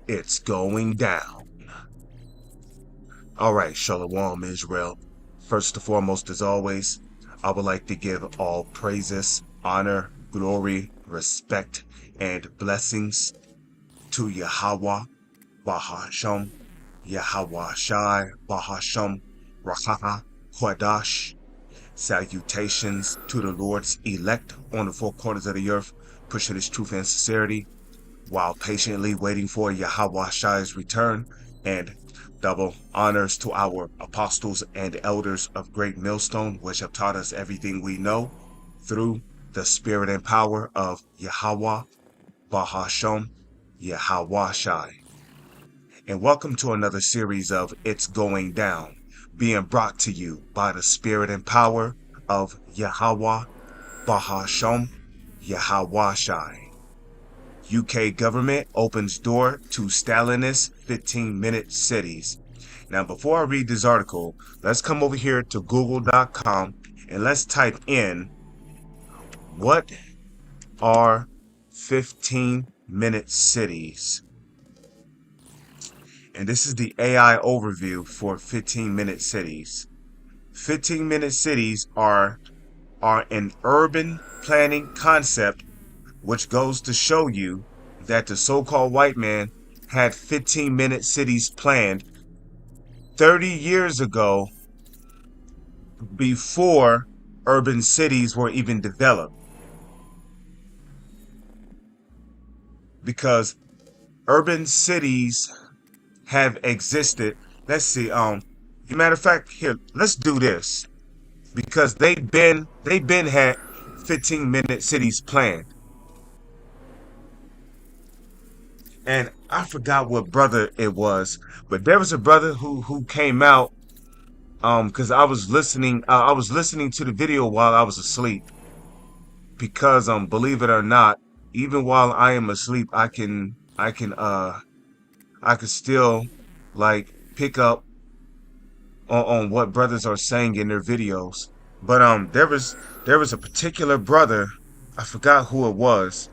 It's going down. All right, Shalom, Israel. First and foremost, as always, I would like to give all praises, honor, glory, respect, and blessings to Yahweh, Bahasham, Yahweh Shai, Bahasham, Rahaha, Kwadash. Salutations to the Lord's elect on the four corners of the earth, pushing his truth and sincerity, while patiently waiting for Yahweh Shai's return, and double honors to our apostles and elders of Great Millstone, which have taught us everything we know through the spirit and power of Yahweh, Bahasham, Yahweh Shai. And welcome to another series of It's Going Down, being brought to you by the spirit and power of Yahweh, Bahasham, Yahweh Shai. UK government opens door to Stalinist 15-minute cities. Now, before I read this article, let's come over here to google.com and let's type in, what are 15-minute cities? And this is the AI overview for 15-minute cities. 15-minute cities are an urban planning concept which goes to show you that the so-called white man had 15-minute cities planned 30 years ago, before urban cities were even developed. Because urban cities have existed. Let's see, matter of fact, here, let's do this. Because they've been had 15-minute cities planned. And I forgot what brother it was, but there was a brother who came out, because I was listening to the video while I was asleep, because believe it or not, even while I am asleep, I can still like pick up on what brothers are saying in their videos. But there was a particular brother, I forgot who it was,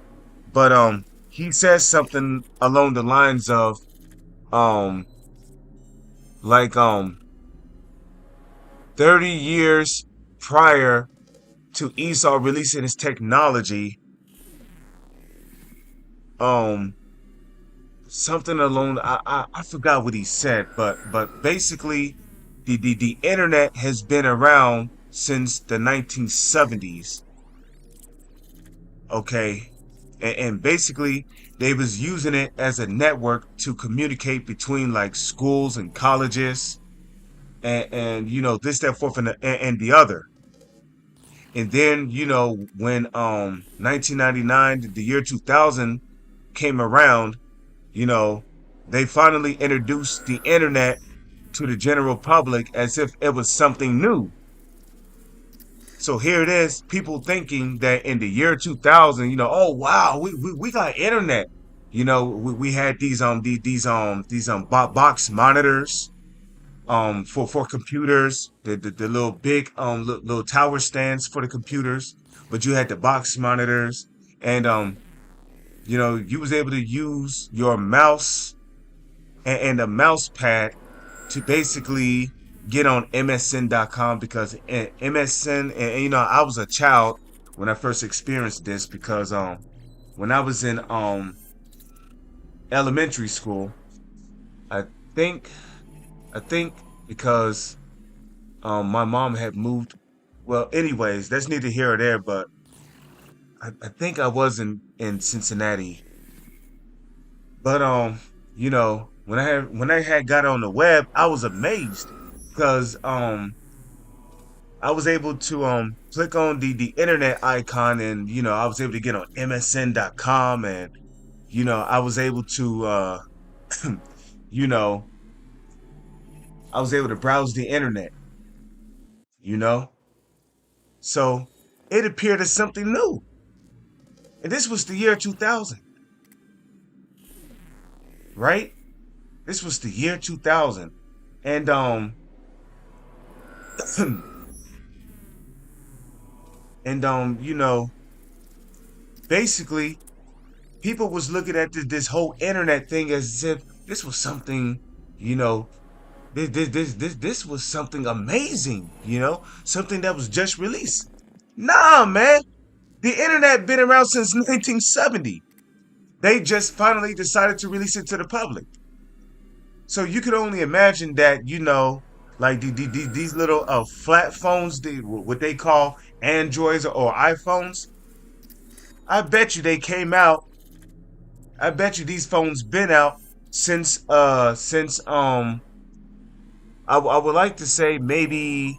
but he says something along the lines of like 30 years prior to Esau releasing his technology, something along, I forgot what he said, but basically the internet has been around since the 1970s. Okay, and basically they was using it as a network to communicate between like schools and colleges, and you know, this, that, forth, and the other. And then, you know, when 1999, the year 2000 came around, you know, they finally introduced the internet to the general public as if it was something new. So here it is, people thinking that in the year 2000, you know, oh wow, we got internet. You know, we had these box monitors for computers, the little big little tower stands for the computers, but you had the box monitors, and you know, you was able to use your mouse and a mouse pad to basically get on MSN.com, because MSN, and you know, I was a child when I first experienced this, because when I was in elementary school, I think I think because my mom had moved. Well, anyways, that's neither here or there, but I think I was in Cincinnati. But you know, when I had got on the web, I was amazed, because I was able to click on the internet icon, and you know, I was able to get on MSN.com, and you know, I was able to you know, I was able to browse the internet, you know? So it appeared as something new. And this was the year 2000, right? This was the year 2000. And and you know, basically People was looking at this whole internet thing as if this was something, you know, this was something amazing, something that was just released. Nah, man, the internet been around since 1970. They just finally decided to release it to the public. So you could only imagine that, like these little flat phones, what they call Androids or iPhones. I bet you they came out. I bet you these phones been out since I would like to say maybe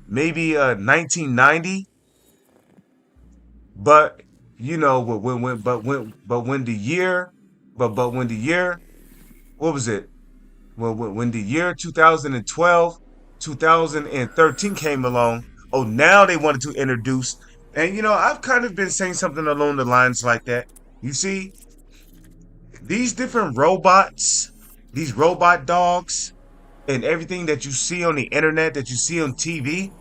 1990, but when the year but when the year what was it when the year 2012 2013 came along. Oh, now they wanted to introduce, and I've kind of been saying something along the lines like that. You see, these different robots, these robot dogs, and everything that you see on the internet, that you see on TV,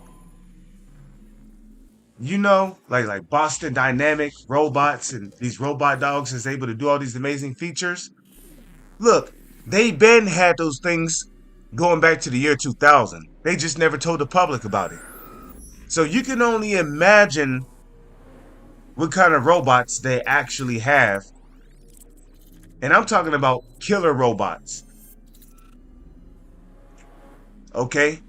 like Boston Dynamic robots and these robot dogs is able to do all these amazing features. Look, they been had those things going back to the year 2000. They just never told the public about it. So you can only imagine what kind of robots they actually have. And I'm talking about killer robots. Okay?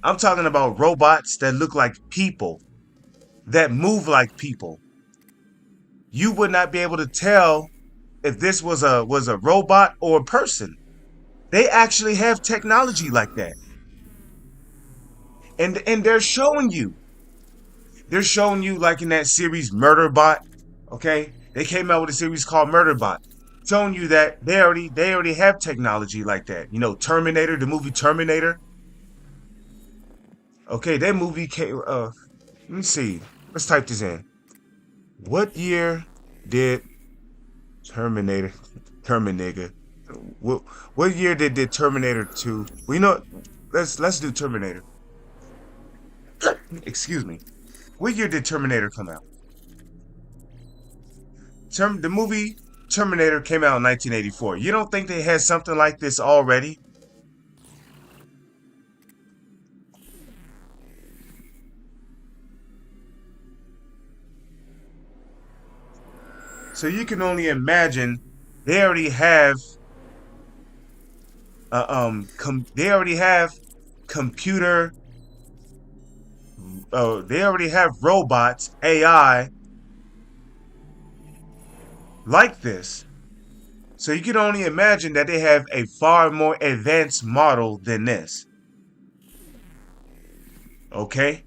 I'm talking about robots that look like people, that move like people. You would not be able to tell if this was a robot or a person. They actually have technology like that. And they're showing you. They're showing you, like in that series Murderbot, okay? They came out with a series called Murderbot, showing you that they already have technology like that. Terminator, the movie Terminator. Okay, that movie came. Let me see. Let's type this in. What year did Terminator? What year did Terminator 2? Well, let's do Terminator. Excuse me. What year did Terminator come out? The movie Terminator came out in 1984. You don't think they had something like this already? So you can only imagine they already have they already have computer they already have robots, AI like this. So you can only imagine that they have a far more advanced model than this. Okay?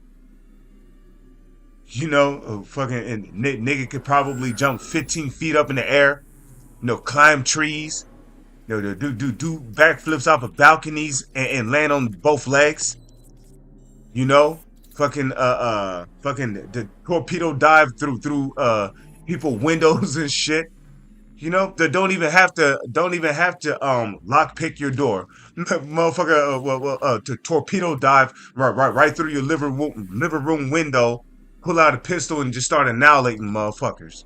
Fucking nigga could probably jump 15 feet up in the air, climb trees, do backflips off of balconies and land on both legs. Fucking the torpedo dive through people windows and shit. They don't even have to lock pick your door, motherfucker. To torpedo dive right through your living room window, pull out a pistol and just start annihilating motherfuckers.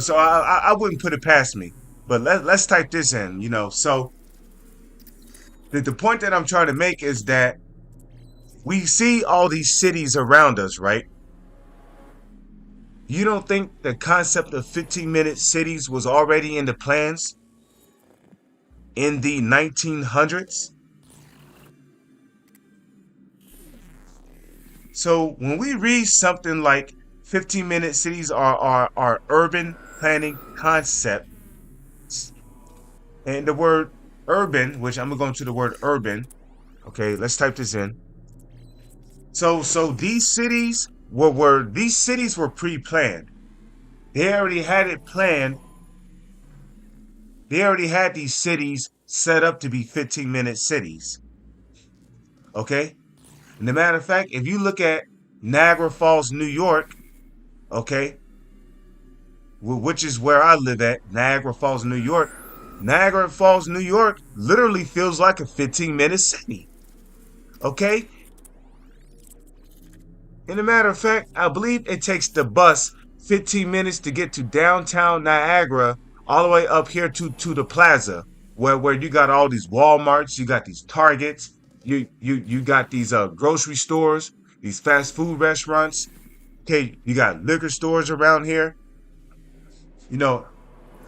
So I wouldn't put it past me. But let's type this in. So the point that I'm trying to make is that we see all these cities around us, right? You don't think the concept of 15-minute cities was already in the plans in the 1900s? So when we read something like 15-minute cities are urban planning concepts, and the word urban, which I'm going to go into the word urban. Okay, let's type this in. So these cities were pre-planned. They already had it planned. They already had these cities set up to be 15-minute cities. Okay? And the matter of fact, if you look at Niagara Falls, New York, okay, which is where I live at, Niagara Falls, New York. Niagara Falls, New York literally feels like a 15-minute city. Okay? In a matter of fact, I believe it takes the bus 15 minutes to get to downtown Niagara, all the way up here to the plaza, where you got all these Walmarts, you got these Targets, you got these grocery stores, these fast food restaurants. Okay, you got liquor stores around here. You know,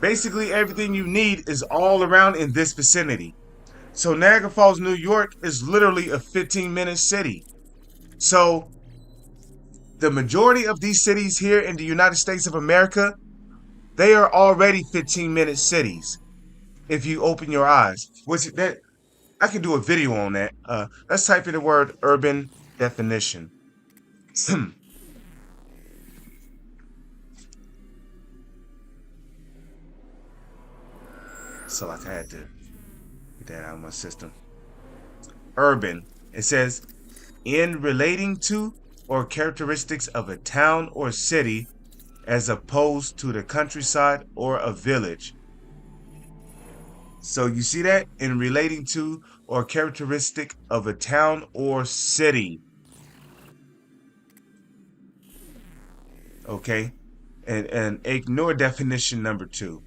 basically everything you need is all around in this vicinity. So Niagara Falls, New York is literally a 15-minute city. So the majority of these cities here in the United States of America, they are already 15-minute cities if you open your eyes. Which that I can do a video on that. Let's type in the word urban definition. So like I had to get that out of my system. Urban. It says in relating to or characteristics of a town or city as opposed to the countryside or a village. So you see that? In relating to or characteristic of a town or city. Okay? And ignore definition number 2.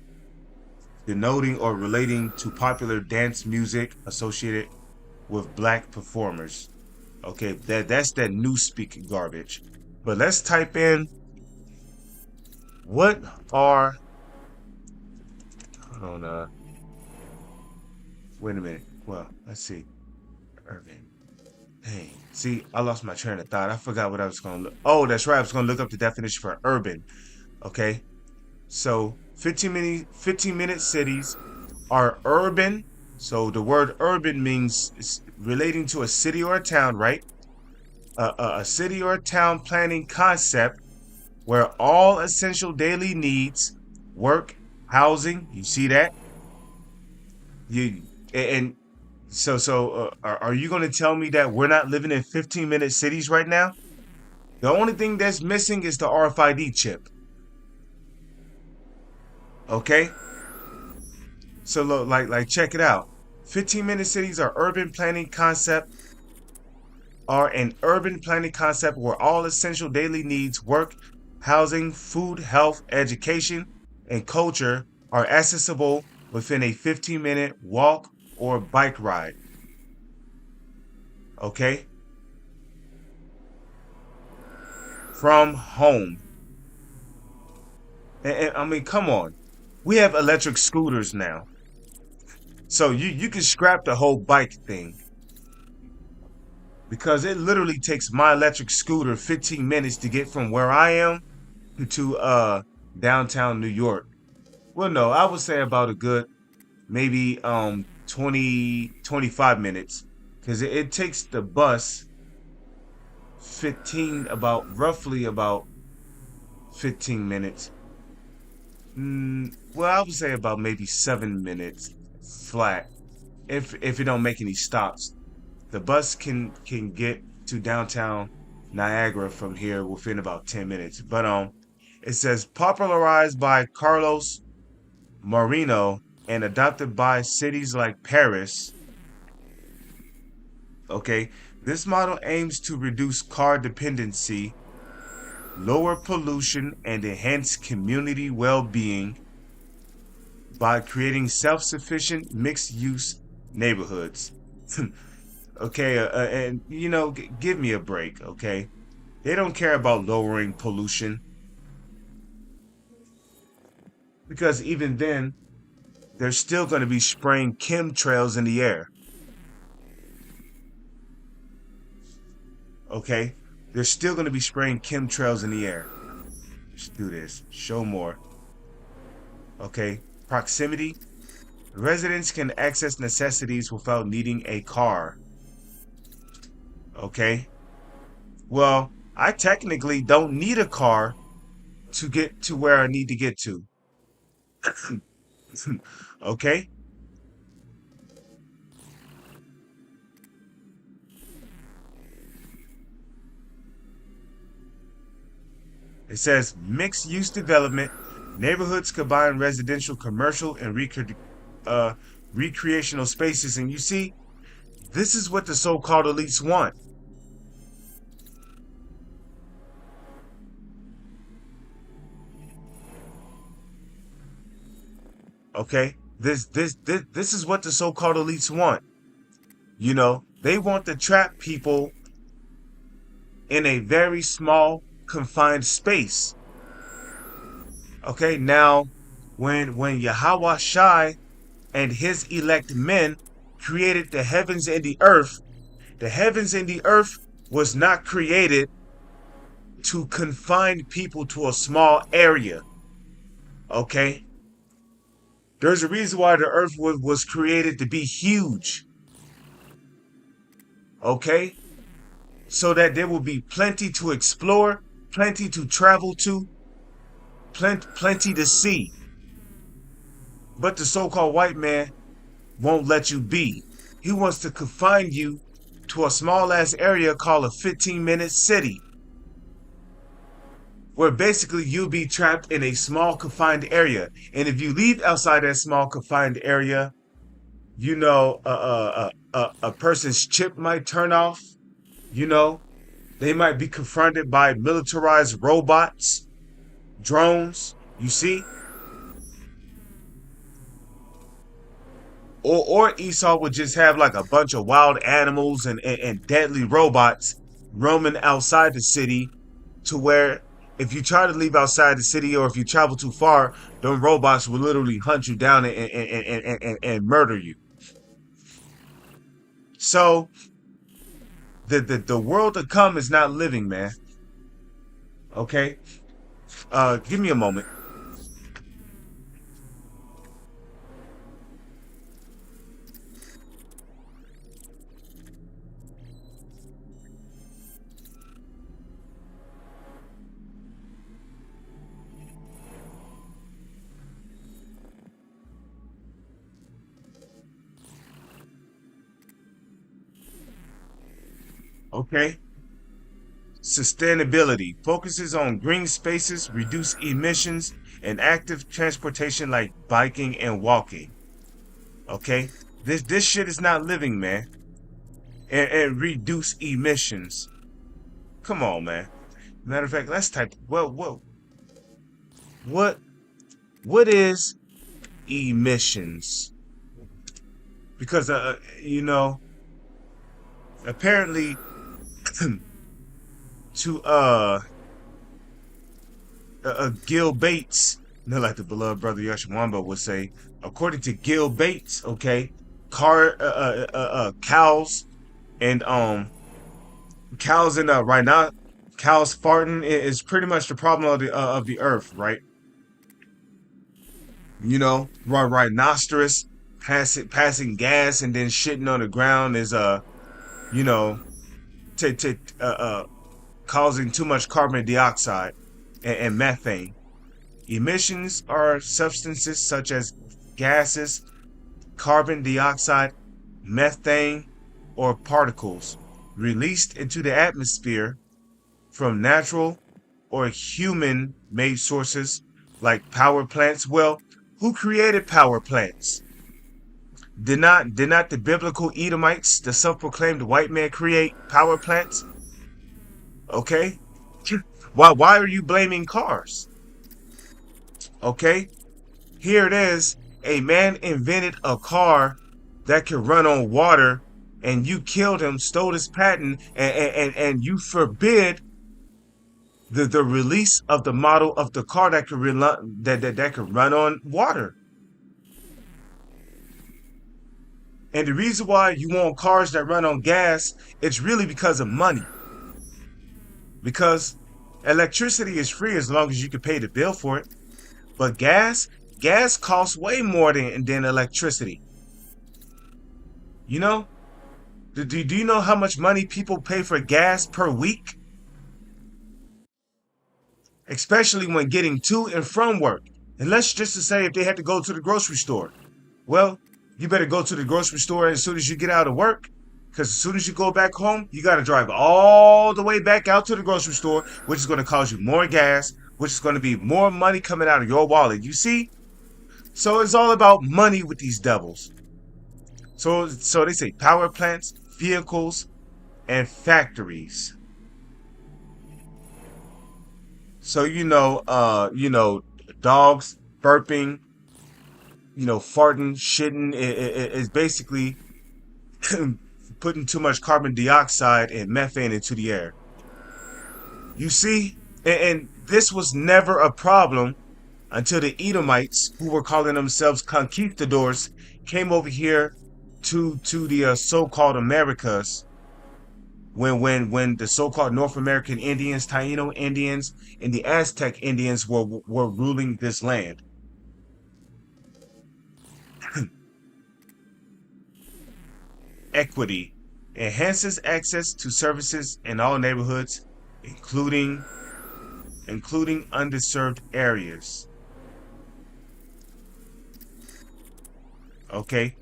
Denoting or relating to popular dance music associated with black performers. Okay, that's that newspeak garbage. But let's type in what are hold on wait a minute. Well, let's see. Urban. Hey, see, I lost my train of thought. I forgot what I was gonna look. Oh, that's right. I was gonna look up the definition for urban. Okay. So 15-minute cities are urban. So the word urban means it's relating to a city or a town, right? A city or a town planning concept where all essential daily needs, work, housing, you see that? You and are you going to tell me that we're not living in 15-minute cities right now? The only thing that's missing is the RFID chip. Okay? So look, like check it out. 15-minute cities are an urban planning concept where all essential daily needs, work, housing, food, health, education, and culture are accessible within a 15-minute walk or bike ride. Okay? From home. And I mean, come on. We have electric scooters now. So you can scrap the whole bike thing. Because it literally takes my electric scooter 15 minutes to get from where I am to downtown New York. Well, no, I would say about a good maybe 25 minutes, because it takes the bus roughly about 15 minutes. Well, I would say about maybe 7 minutes flat if it don't make any stops. The bus can get to downtown Niagara from here within about 10 minutes. But it says popularized by Carlos Marino and adopted by cities like Paris. Okay, this model aims to reduce car dependency, lower pollution, and enhance community well-being by creating self-sufficient mixed-use neighborhoods. Okay, and give me a break, okay? They don't care about lowering pollution, because even then, they're still going to be spraying chemtrails in the air. Okay? They're still going to be spraying chemtrails in the air. Let's do this. Show more. Okay? Proximity. Residents can access necessities without needing a car. Okay? Well, I technically don't need a car to get to where I need to get to. Okay? It says mixed use development. Neighborhoods combine residential, commercial, and recreational spaces. And you see, this is what the so-called elites want. Okay, this is what the so-called elites want. You know, they want to trap people in a very small, confined space. Okay, now when Yahweh Shai and his elect men created the heavens and the heavens and the earth was not created to confine people to a small area. Okay, there's a reason why the earth was created to be huge. Okay, so that there will be plenty to explore, plenty to travel to, plenty to see. But the so-called white man won't let you be. He wants to confine you to a small ass area called a 15-minute city, where basically you'll be trapped in a small confined area. And if you leave outside that small confined area, you know, a person's chip might turn off. You know, they might be confronted by militarized robots, drones. You see, or Esau would just have like a bunch of wild animals and deadly robots roaming outside the city, to where if you try to leave outside the city or if you travel too far, them robots will literally hunt you down and murder you. So the world to come is not living, man. Okay? Give me a moment. Okay? Sustainability focuses on green spaces, reduce emissions, and active transportation like biking and walking. Okay? This shit is not living, man. And reduce emissions. Come on, man. Matter of fact, let's type. Well, what what is emissions? Because you know, apparently, to Gil Bates, not like the beloved brother Yashwamba would say, according to Gil Bates, okay, cows and cows and cows farting is pretty much the problem of the earth, right? You know, rhinoceros passing gas and then shitting on the ground is you know, t- t- uh, uh, causing too much carbon dioxide and methane. Emissions are substances such as gases, carbon dioxide, methane, or particles released into the atmosphere from natural or human made sources like power plants. Well, who created power plants? Did not the biblical Edomites, the self-proclaimed white man, create power plants? Okay? Why are you blaming cars? Okay? Here it is. A man invented a car that could run on water, and you killed him, stole his patent, and you forbid the release of the model of the car that that could run on water. And the reason why you want cars that run on gas, it's really because of money. Because electricity is free as long as you can pay the bill for it. But gas costs way more than electricity. You know? Do you know how much money people pay for gas per week? Especially when getting to and from work. And let's just to say if they had to go to the grocery store. Well, you better go to the grocery store as soon as you get out of work. Because as soon as you go back home, you got to drive all the way back out to the grocery store, which is going to cost you more gas, which is going to be more money coming out of your wallet. You see? So it's all about money with these devils. So they say power plants, vehicles, and factories. So dogs burping, farting, shitting is basically putting too much carbon dioxide and methane into the air. You see, and this was never a problem until the Edomites, who were calling themselves conquistadors, came over here to the so-called Americas when the so-called North American Indians, Taino Indians, and the Aztec Indians were ruling this land. Equity enhances access to services in all neighborhoods, including underserved areas. Okay.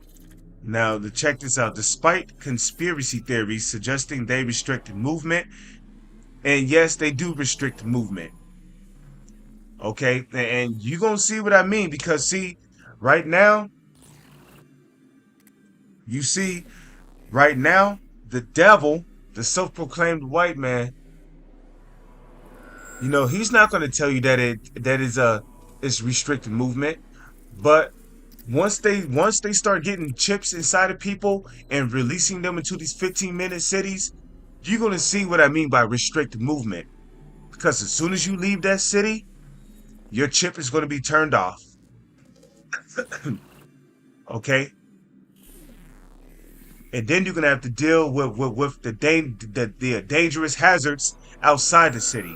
Now, to check this out, despite conspiracy theories suggesting they restrict movement, and yes, they do restrict movement. Okay, and you're gonna see what I mean, because see, right now, you see, right now, the devil, the self-proclaimed white man, he's not gonna tell you that it's restricted movement, but once they start getting chips inside of people and releasing them into these 15-minute cities, you're gonna see what I mean by restricted movement. Because as soon as you leave that city, your chip is gonna be turned off. Okay? And then you're gonna have to deal with the dangerous hazards outside the city.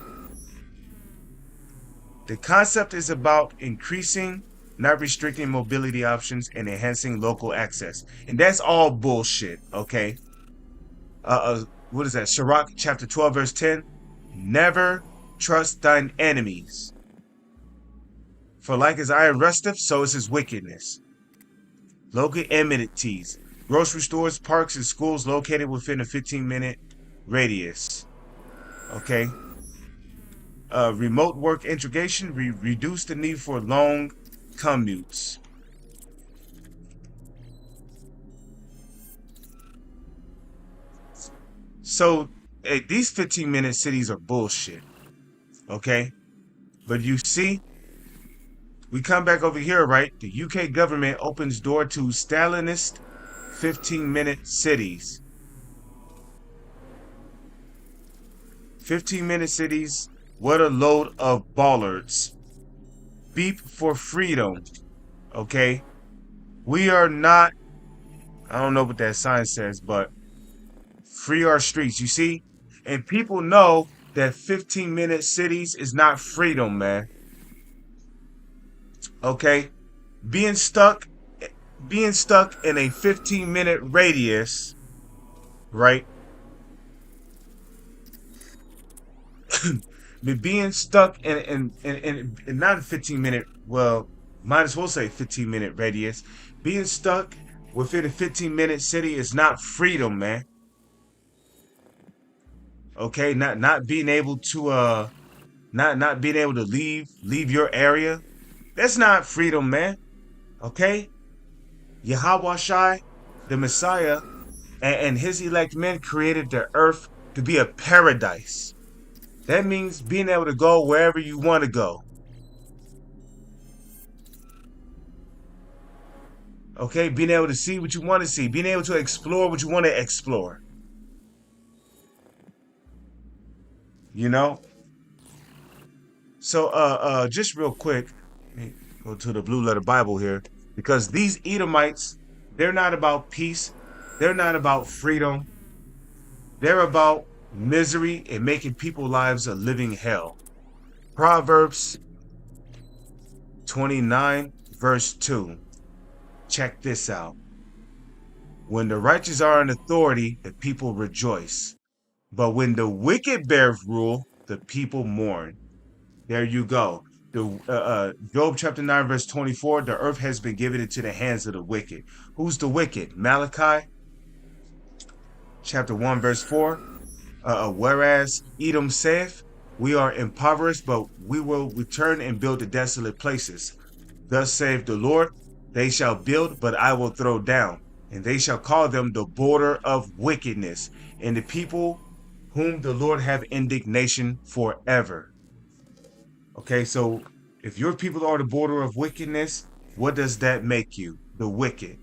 The concept is about increasing, not restricting mobility options and enhancing local access. And that's all bullshit, okay? What is that? Sirach chapter 12, verse 10. Never trust thine enemies. For like as iron rusteth, so is his wickedness. Local amenities. Grocery stores, parks, and schools located within a 15-minute radius. Okay? Remote work integration. Reduce the need for long commutes. So these 15-minute cities are bullshit. Okay? But you see, we come back over here, right? The UK government opens door to Stalinist 15-minute cities. 15-minute cities. What a load of ballards. Beep for freedom. Okay? We are not, I don't know what that sign says, but free our streets, you see? And people know that 15-minute cities is not freedom, man. Okay? Being stuck in a 15-minute radius, right? Being stuck in not a 15-minute, well, might as well say 15-minute radius. Being stuck within a 15-minute city is not freedom, man. Okay, not being able to not being able to leave your area. That's not freedom, man. Okay? Yahweh Shai, the Messiah, and his elect men created the earth to be a paradise. That means being able to go wherever you want to go. Okay? Being able to see what you want to see. Being able to explore what you want to explore. You know? So, just real quick, let me go to the Blue Letter Bible here. Because these Edomites, they're not about peace. They're not about freedom. They're about misery and making people's lives a living hell. Proverbs 29, verse 2. Check this out. When the righteous are in authority, the people rejoice. But when the wicked bear rule, the people mourn. There you go. Job chapter 9, verse 24, the earth has been given into the hands of the wicked. Who's the wicked? Malachi chapter 1, verse 4. Whereas Edom saith, we are impoverished, but we will return and build the desolate places. Thus saith the Lord, they shall build, but I will throw down, and they shall call them the border of wickedness, and the people whom the Lord have indignation forever. Okay, so if your people are the border of wickedness, What does that make you? The wicked.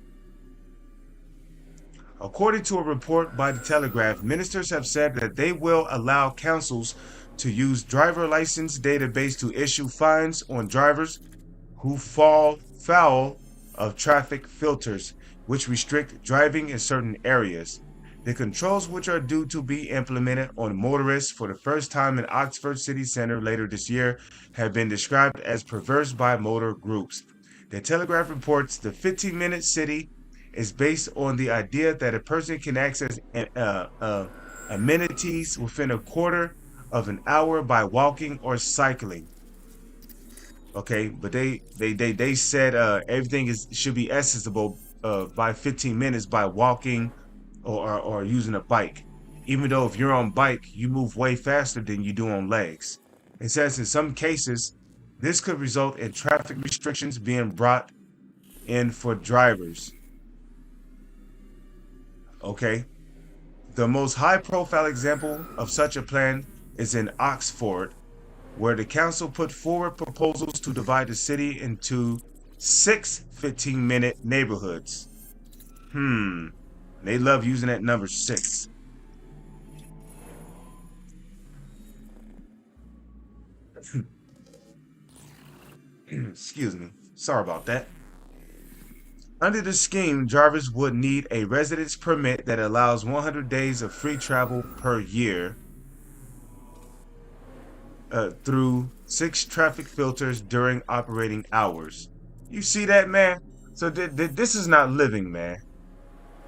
According to a report by the Telegraph, ministers have said that they will allow councils to use driver license database to issue fines on drivers who fall foul of traffic filters, which restrict driving in certain areas. The controls, which are due to be implemented on motorists for the first time in Oxford city centre later this year, have been described as perverse by motor groups. The Telegraph reports the 15-minute city is based on the idea that a person can access amenities within a quarter of an hour by walking or cycling. Okay, but they said everything is should be accessible by 15 minutes by walking or using a bike. Even though if you're on bike, you move way faster than you do on legs. It says in some cases, this could result in traffic restrictions being brought in for drivers. Okay, the most high-profile example of such a plan is in Oxford, where the council put forward proposals to divide the city into 6 15-minute neighborhoods. They love using that number 6. Excuse me. Sorry about that. Under the scheme, drivers would need a residence permit that allows 100 days of free travel per year through 6 traffic filters during operating hours. You see that, man? So this is not living, man.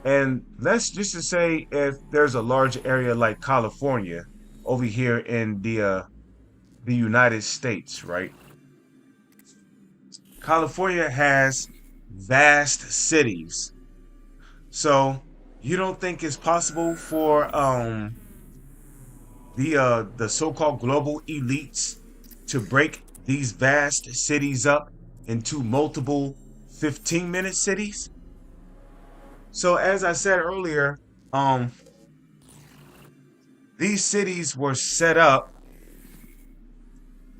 And let's just to say if there's a large area like California over here in the United States, right? California has vast cities. So you don't think it's possible for the so-called global elites to break these vast cities up into multiple 15-minute cities? So as I said earlier, these cities were set up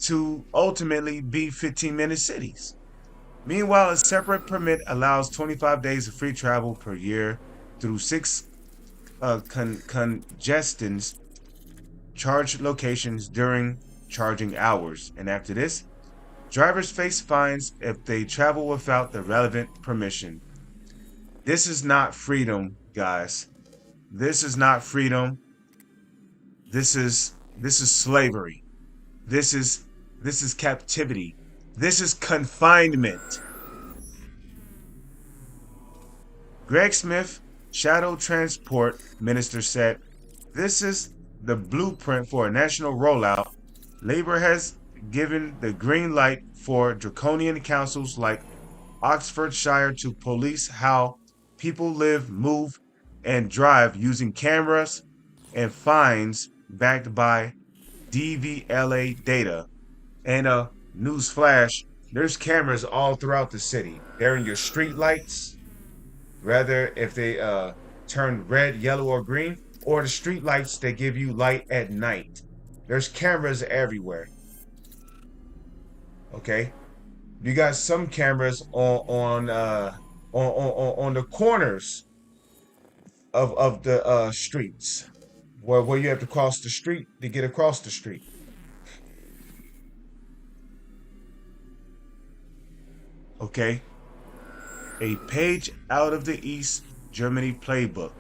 to ultimately be 15-minute cities. Meanwhile, a separate permit allows 25 days of free travel per year through 6 congestions charge locations during charging hours. And after this, drivers face fines if they travel without the relevant permission. This is not freedom, guys. This is not freedom. This is slavery. This is captivity. This is confinement. Greg Smith, Shadow Transport Minister, said, "This is the blueprint for a national rollout. Labor has given the green light for draconian councils like Oxfordshire to police how people live, move, and drive using cameras and fines backed by DVLA data." And newsflash, there's cameras all throughout the city. They're in your street lights, rather if they turn red, yellow, or green, or the street lights that give you light at night. There's cameras everywhere. Okay, you got some cameras on the corners of the streets, where you have to cross the street to get across the street. Okay, a page out of the East Germany playbook.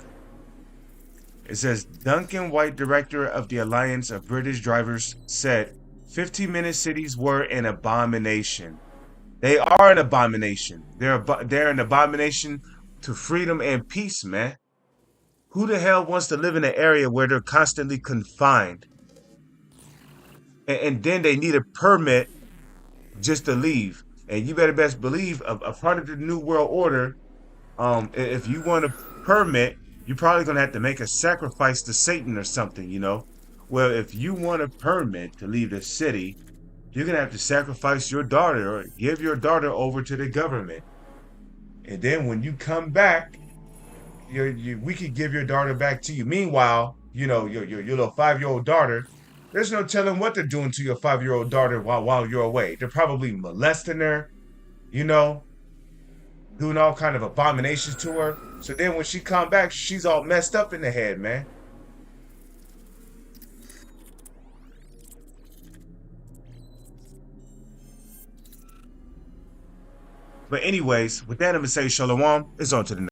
It says Duncan White, director of the Alliance of British Drivers, said 15-minute cities were an abomination. They are an abomination. They're an abomination to freedom and peace, man. Who the hell wants to live in an area where they're constantly confined? And then they need a permit just to leave. And you better best believe a part of the New World Order, if you want a permit, you're probably going to have to make a sacrifice to Satan or something, you know? Well, if you want a permit to leave the city, you're going to have to sacrifice your daughter or give your daughter over to the government. And then when you come back, we could give your daughter back to you. Meanwhile, you know, your little 5-year-old daughter, there's no telling what they're doing to your 5-year-old daughter while you're away. They're probably molesting her, you know. doing all kind of abominations to her. So then when she come back, she's all messed up in the head, man. But anyways, with that, I'm gonna say shalom. It's on to the next.